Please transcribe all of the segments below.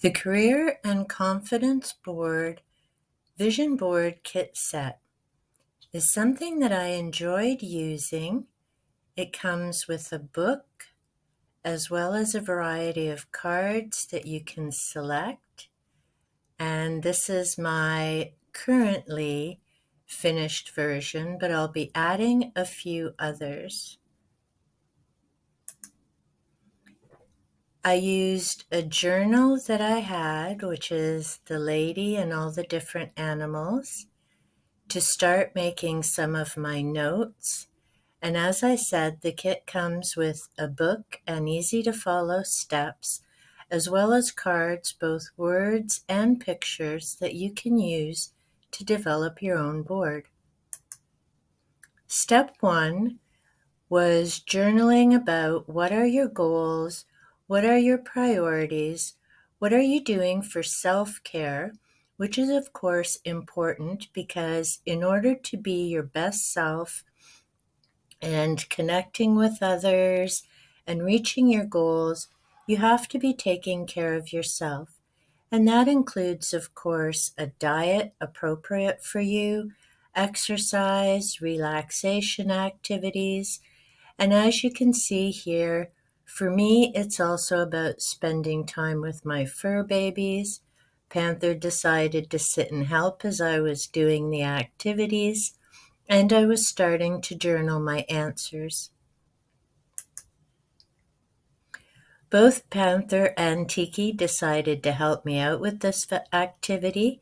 The Career and Confidence Board Vision Board Kit Set is something that I enjoyed using. It comes with a book as well as a variety of cards that you can select. And this is my currently finished version, but I'll be adding a few others. I used a journal that I had, which is the lady and all the different animals, to start making some of my notes. And as I said, the kit comes with a book and easy to follow steps, as well as cards, both words and pictures that you can use to develop your own board. Step one was journaling about what are your goals, what are your priorities, what are you doing for self-care, which is of course important because in order to be your best self and connecting with others and reaching your goals, you have to be taking care of yourself. And that includes, of course, a diet appropriate for you, exercise, relaxation activities, and as you can see here, for me, it's also about spending time with my fur babies. Panther decided to sit and help as I was doing the activities, and I was starting to journal my answers. Both Panther and Tiki decided to help me out with this activity.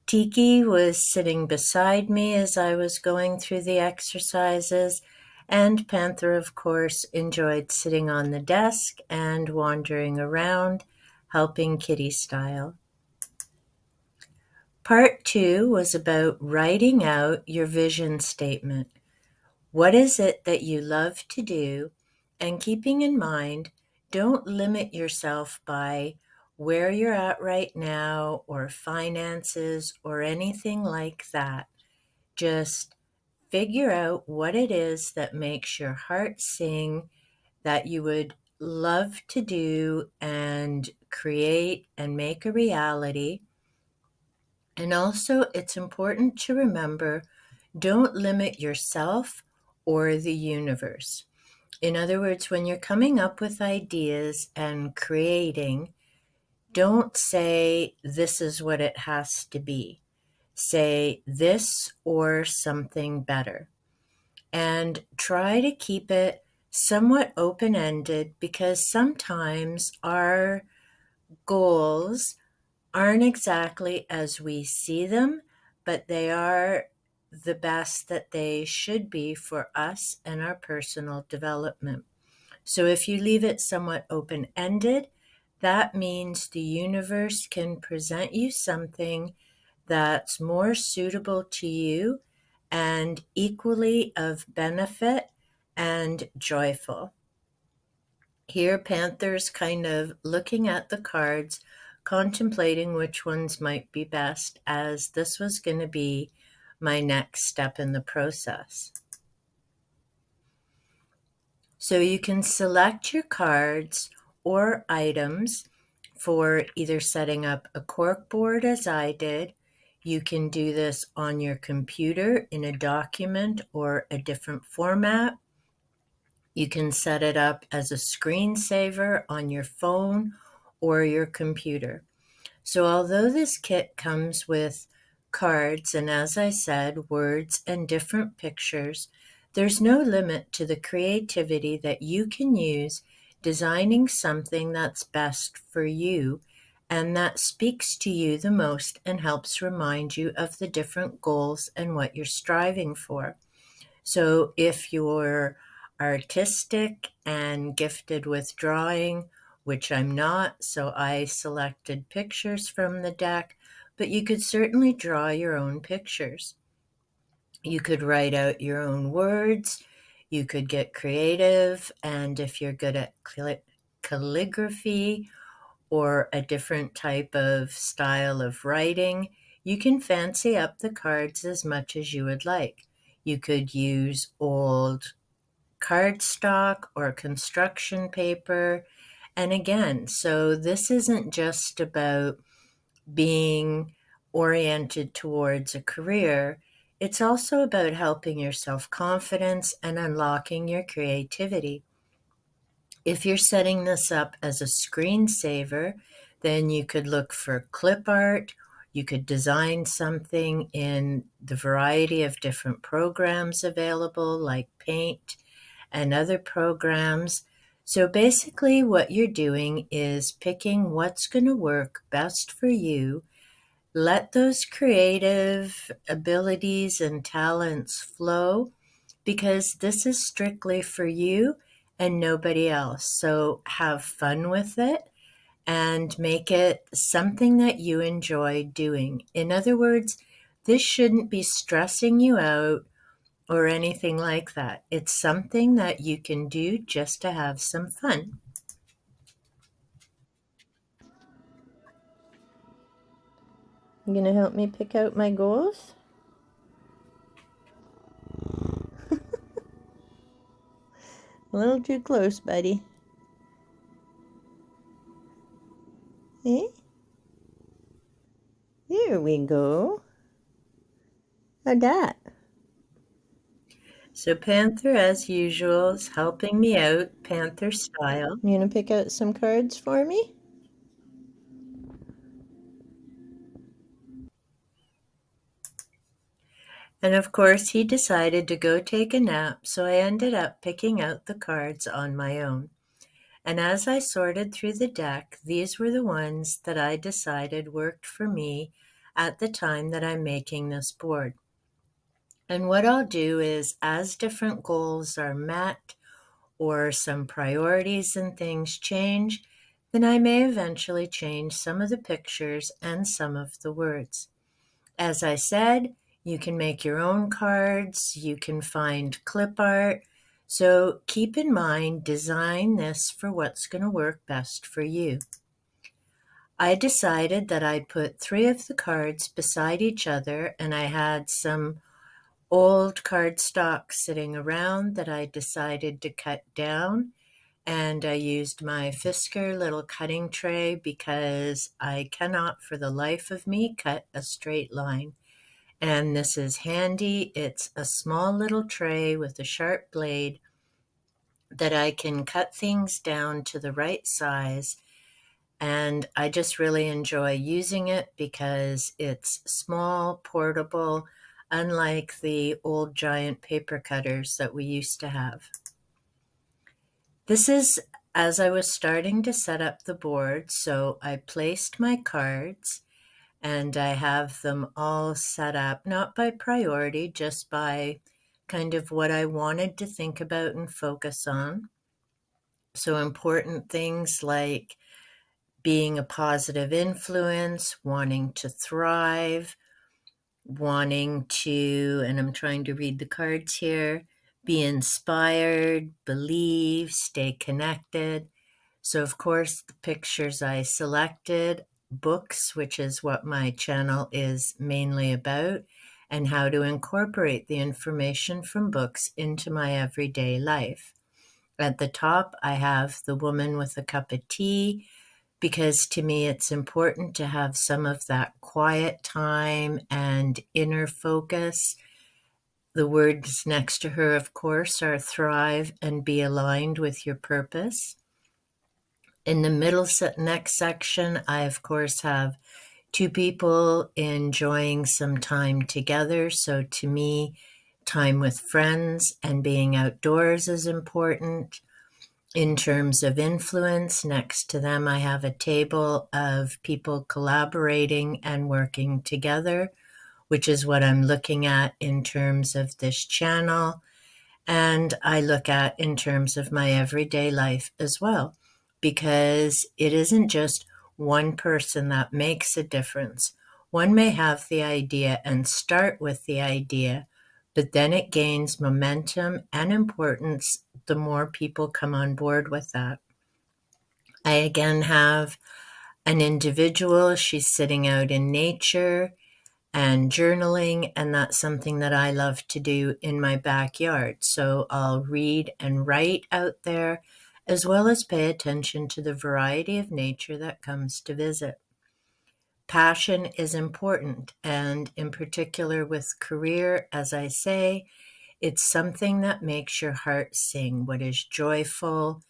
Tiki was sitting beside me as I was going through the exercises, and Panther, of course, enjoyed sitting on the desk and wandering around, helping kitty style. Part 2 was about writing out your vision statement. What is it that you love to do? And keeping in mind, don't limit yourself by where you're at right now or finances or anything like that. Just figure out what it is that makes your heart sing, that you would love to do and create and make a reality. And also, it's important to remember, don't limit yourself or the universe. In other words, when you're coming up with ideas and creating, don't say, this is what it has to be. Say this or something better. And try to keep it somewhat open-ended because sometimes our goals aren't exactly as we see them, but they are the best that they should be for us and our personal development. So if you leave it somewhat open-ended, that means the universe can present you something that's more suitable to you and equally of benefit and joyful. Here, Panther's kind of looking at the cards, contemplating which ones might be best, as this was going to be my next step in the process. So you can select your cards or items for either setting up a cork board as I did. You can do this on your computer in a document or a different format. You can set it up as a screensaver on your phone or your computer. So although this kit comes with cards and, as I said, words and different pictures, there's no limit to the creativity that you can use designing something that's best for you and that speaks to you the most and helps remind you of the different goals and what you're striving for. So if you're artistic and gifted with drawing, which I'm not, so I selected pictures from the deck, but you could certainly draw your own pictures. You could write out your own words, you could get creative, and if you're good at calligraphy or a different type of style of writing, you can fancy up the cards as much as you would like. You could use old cardstock or construction paper And again, so this isn't just about being oriented towards a career, it's also about helping your self confidence and unlocking your creativity. If you're setting this up as a screensaver, then you could look for clip art. You could design something in the variety of different programs available, like Paint and other programs. So basically, what you're doing is picking what's going to work best for you. Let those creative abilities and talents flow because this is strictly for you and nobody else. So have fun with it and make it something that you enjoy doing. In other words, this shouldn't be stressing you out or anything like that. It's something that you can do just to have some fun. You gonna help me pick out my goals? A little too close, buddy. Eh? There we go. How'd that? So Panther, as usual, is helping me out, Panther style. You gonna pick out some cards for me? And of course, he decided to go take a nap, so I ended up picking out the cards on my own. And as I sorted through the deck, these were the ones that I decided worked for me at the time that I'm making this board. And what I'll do is, as different goals are met or some priorities and things change, then I may eventually change some of the pictures and some of the words. As I said, you can make your own cards, you can find clip art. So keep in mind, design this for what's going to work best for you. I decided that I'd put 3 of the cards beside each other, and I had some old cardstock sitting around that I decided to cut down. And I used my Fisker little cutting tray because I cannot for the life of me cut a straight line. And this is handy. It's a small little tray with a sharp blade that I can cut things down to the right size. And I just really enjoy using it because it's small, portable, unlike the old giant paper cutters that we used to have. This is as I was starting to set up the board, so I placed my cards and I have them all set up, not by priority, just by kind of what I wanted to think about and focus on. So, important things like being a positive influence, wanting to thrive, wanting to, and I'm trying to read the cards here, be inspired, believe, stay connected. So, of course, the pictures I selected, books, which is what my channel is mainly about, and how to incorporate the information from books into my everyday life. At the top, I have the woman with a cup of tea, because to me it's important to have some of that quiet time and inner focus. The words next to her, of course, are thrive and be aligned with your purpose. In the middle next section, I, of course, have 2 people enjoying some time together. So to me, time with friends and being outdoors is important. In terms of influence, next to them, I have a table of people collaborating and working together, which is what I'm looking at in terms of this channel. And I look at in terms of my everyday life as well, because it isn't just one person that makes a difference. One may have the idea and start with the idea, but then it gains momentum and importance the more people come on board with that. I again have an individual, she's sitting out in nature and journaling, and that's something that I love to do in my backyard. So I'll read and write out there, as well as pay attention to the variety of nature that comes to visit. Passion is important, and in particular with career, as I say, it's something that makes your heart sing, what is joyful.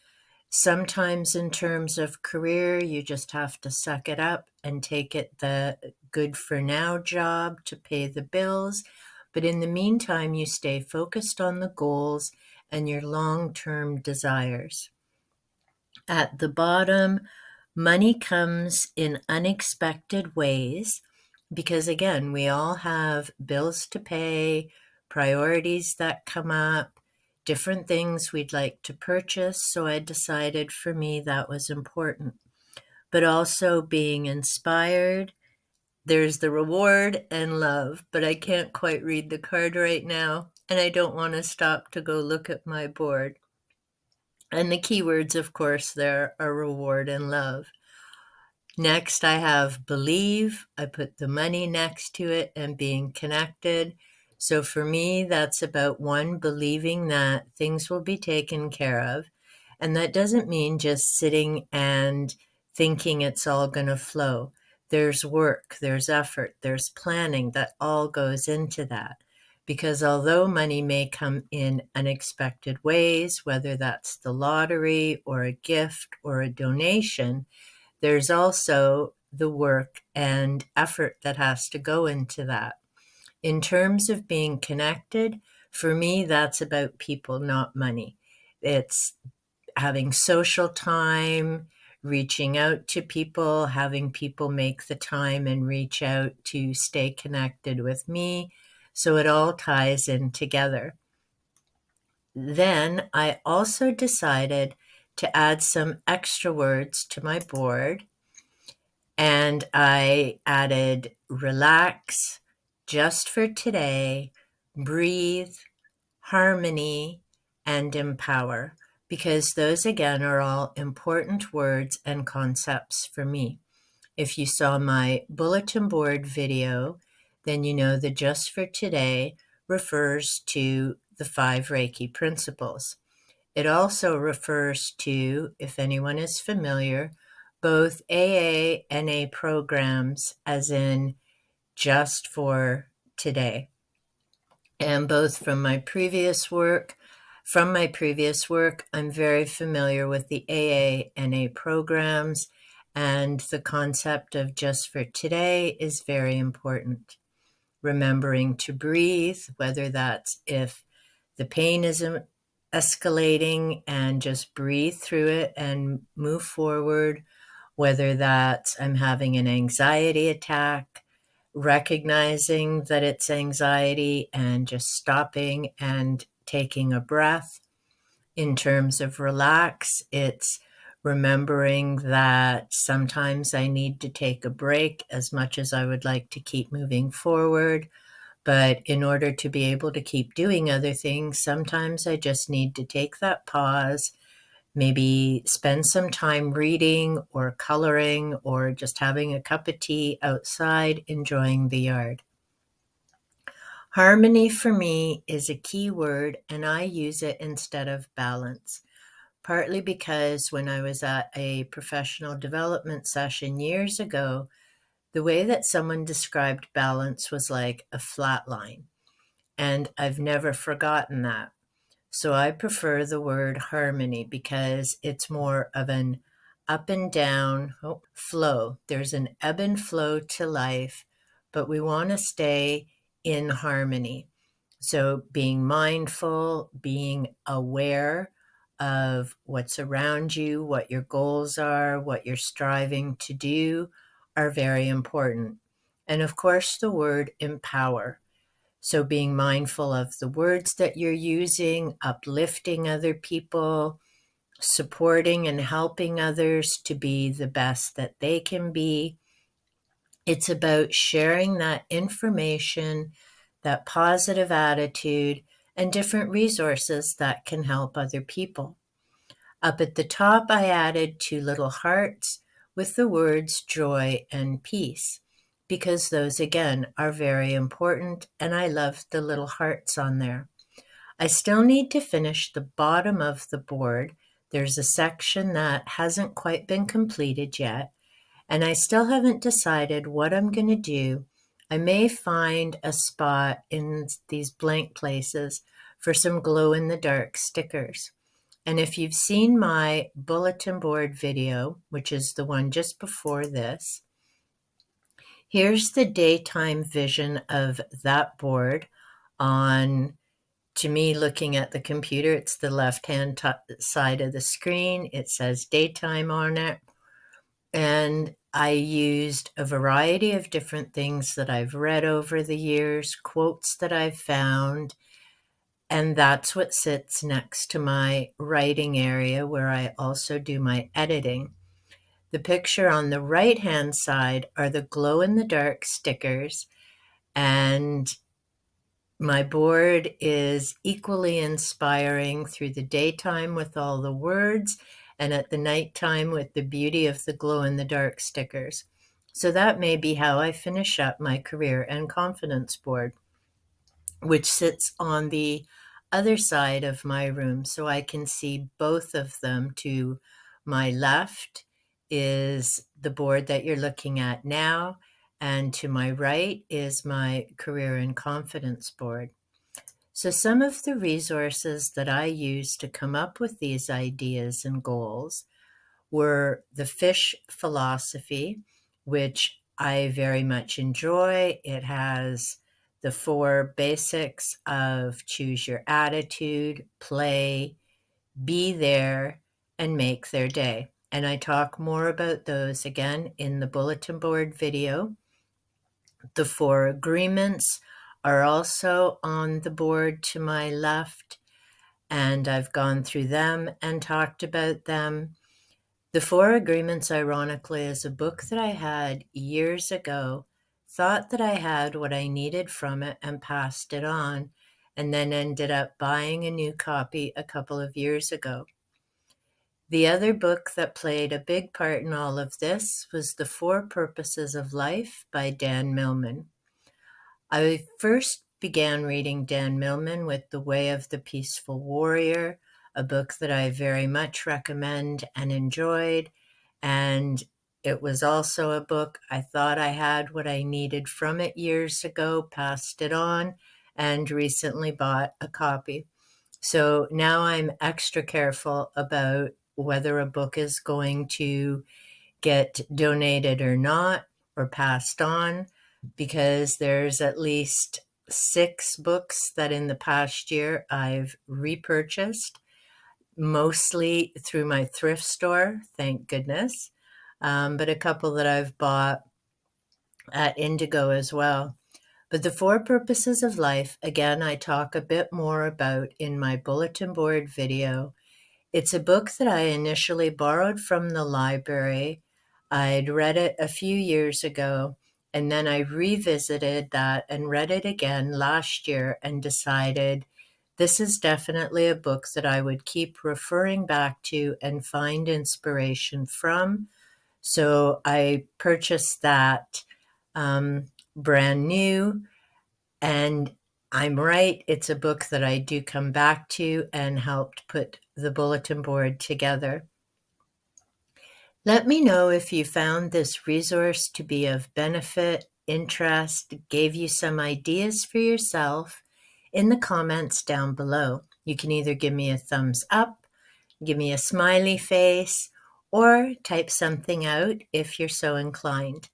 Sometimes, in terms of career, you just have to suck it up and take it the good for now job to pay the bills. But in the meantime, you stay focused on the goals and your long term desires. At the bottom, money comes in unexpected ways because, again, we all have bills to pay, priorities that come up, different things we'd like to purchase. So I decided for me that was important. But also being inspired. There's the reward and love, but I can't quite read the card right now, and I don't want to stop to go look at my board. And the keywords, of course, there are reward and love. Next, I have believe. I put the money next to it and being connected. So for me, that's about one, believing that things will be taken care of. And that doesn't mean just sitting and thinking it's all going to flow. There's work, there's effort, there's planning that all goes into that. Because although money may come in unexpected ways, whether that's the lottery or a gift or a donation, there's also the work and effort that has to go into that. In terms of being connected, for me, that's about people, not money. It's having social time, reaching out to people, having people make the time and reach out to stay connected with me. So it all ties in together. Then I also decided to add some extra words to my board, and I added relax, just for today, breathe, harmony, and empower, because those again are all important words and concepts for me. If you saw my bulletin board video, then you know the just for today refers to the 5 Reiki principles. It also refers to, if anyone is familiar, both AA and NA programs, as in just for today. And both from my previous work, I'm very familiar with the AA and NA programs, and the concept of just for today is very important. Remembering to breathe, whether that's if the pain isn't escalating, and just breathe through it and move forward, whether that's I'm having an anxiety attack, recognizing that it's anxiety and just stopping and taking a breath. In terms of relax, it's remembering that sometimes I need to take a break as much as I would like to keep moving forward. But in order to be able to keep doing other things, sometimes I just need to take that pause, maybe spend some time reading or coloring or just having a cup of tea outside, enjoying the yard. Harmony for me is a key word, and I use it instead of balance. Partly because when I was at a professional development session years ago, the way that someone described balance was like a flat line. And I've never forgotten that. So I prefer the word harmony because it's more of an up and down flow. There's an ebb and flow to life, but we want to stay in harmony. So being mindful, being aware of what's around you, what your goals are, what you're striving to do are very important. And of course, the word empower. So being mindful of the words that you're using, uplifting other people, supporting and helping others to be the best that they can be. It's about sharing that information, that positive attitude, and different resources that can help other people. Up at the top, I added 2 little hearts with the words joy and peace, because those again are very important, and I love the little hearts on there. I still need to finish the bottom of the board. there's a section that hasn't quite been completed yet, and I still haven't decided what I'm going to do. I may find a spot in these blank places for some glow-in-the-dark stickers. And if you've seen my bulletin board video, which is the one just before this, here's the daytime vision of that board on, to me, looking at the computer, it's the left-hand side of the screen. It says daytime on it. And I used a variety of different things that I've read over the years, quotes that I've found, and that's what sits next to my writing area where I also do my editing. The picture on the right-hand side are the glow-in-the-dark stickers, and my board is equally inspiring through the daytime with all the words and at the nighttime with the beauty of the glow-in-the-dark stickers. So that may be how I finish up my career and confidence board, which sits on the other side of my room, so I can see both of them. To my left is the board that you're looking at now, and to my right is my career and confidence board. So some of the resources that I used to come up with these ideas and goals were the fish philosophy, which I very much enjoy. It has the 4 basics of choose your attitude, play, be there, and make their day. And I talk more about those again in the bulletin board video. The 4 agreements are also on the board to my left, and I've gone through them and talked about them. The 4 Agreements, ironically, is a book that I had years ago, thought that I had what I needed from it and passed it on, and then ended up buying a new copy a couple of years ago. The other book that played a big part in all of this was The 4 Purposes of Life by Dan Millman. I first began reading Dan Millman with The Way of the Peaceful Warrior, a book that I very much recommend and enjoyed. And it was also a book I thought I had what I needed from it years ago, passed it on, and recently bought a copy. So now I'm extra careful about whether a book is going to get donated or not, or passed on, because there's at least 6 books that in the past year I've repurchased, mostly through my thrift store, thank goodness, but a couple that I've bought at Indigo as well. But The 4 Purposes of Life, again, I talk a bit more about in my bulletin board video. It's a book that I initially borrowed from the library. I'd read it a few years ago, and then I revisited that and read it again last year and decided this is definitely a book that I would keep referring back to and find inspiration from. So I purchased that brand new, and I'm right, it's a book that I do come back to and helped put the bulletin board together. Let me know if you found this resource to be of benefit, interest, gave you some ideas for yourself in the comments down below. You can either give me a thumbs up, give me a smiley face, or type something out if you're so inclined.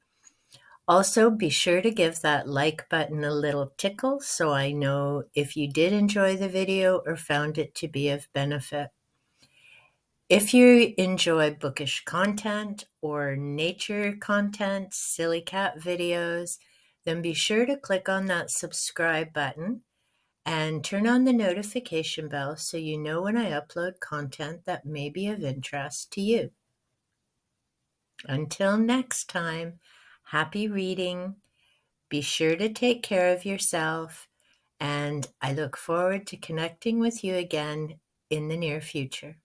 Also, be sure to give that like button a little tickle so I know if you did enjoy the video or found it to be of benefit. If you enjoy bookish content or nature content, silly cat videos, then be sure to click on that subscribe button and turn on the notification bell so you know when I upload content that may be of interest to you. Until next time, happy reading. Be sure to take care of yourself, and I look forward to connecting with you again in the near future.